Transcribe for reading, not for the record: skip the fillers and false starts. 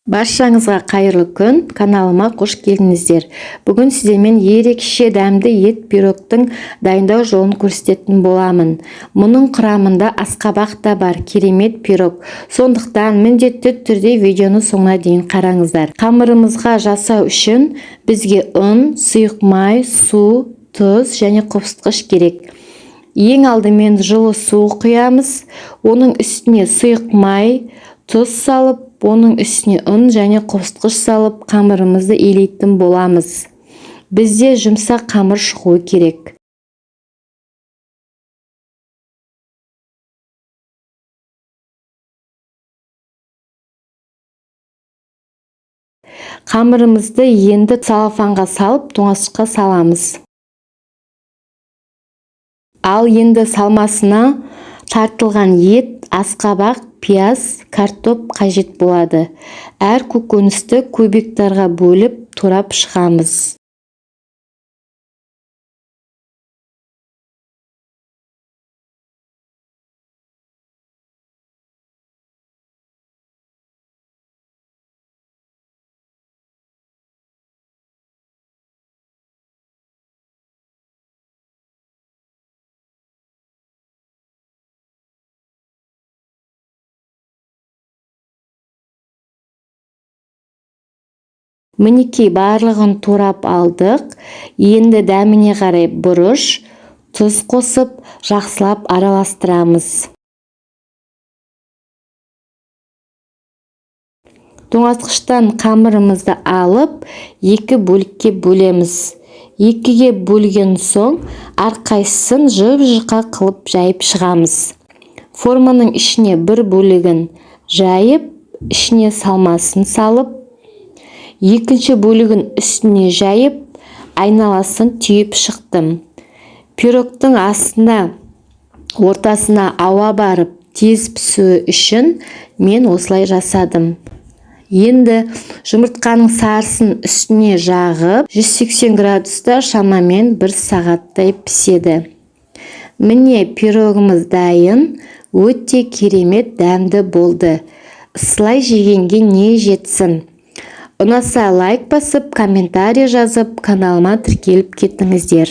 Баршаңызға қайырлы күн, каналыма қош келдіңіздер. Бүгін сіздермен ерекше дәмді ет пирогтың дайындау жолын көрсететін боламын. Мұның құрамында асқабақ та бар, керемет пирог. Сондықтан міндетті түрде видеоны соңына дейін қараңыздар. Қамырымызға жасау үшін бізге ұн, сұйық май, су, тұз және қопсытқыш керек. Ең алдымен жылы су құямыз. Оның үстіне сұйық май, тұз салып, оның үстіне ұн және қосқыш салып, қамырымызды илейтін боламыз. Бізде жұмсақ қамыр шығуы керек. Қамырымызды енді целлофанға салып, тоңазытқышқа саламыз. Ал енді салмасына тартылған ет, асқабақ, пияз, картоп қажет болады. Әр көкөністі кубиктарға бөліп турап шығамыз. Мінекей барлығын турап алдық. Енді дәміне қарай бұрыш, тұз қосып, жақсылап араластырамыз. Тоңазытқыштан қамырымызды алып, екі бөлікке бөлеміз. Екіге бөлген соң, әрқайсысын жұп-жұқа қылып жайып шығамыз. Форманың ішіне бір бөлігін жайып, ішіне салмасын салып, екінші бөлігін үстіне жайып, айналасын түйіп шықтым. Пирогтың астына, ортасына ауа барып, тез пісуі үшін мен осылай жасадым. Енді жұмыртқаның сарысын үстіне жағып, 180 градуста шамамен 1 сағаттай піседі. Міне пирогымыз дайын, өте керемет дәмді болды. Ысылай жегенге не жетсін. Ұнаса лайк басып, комментарий жазып, каналыма тіркеліп кеттіңіздер.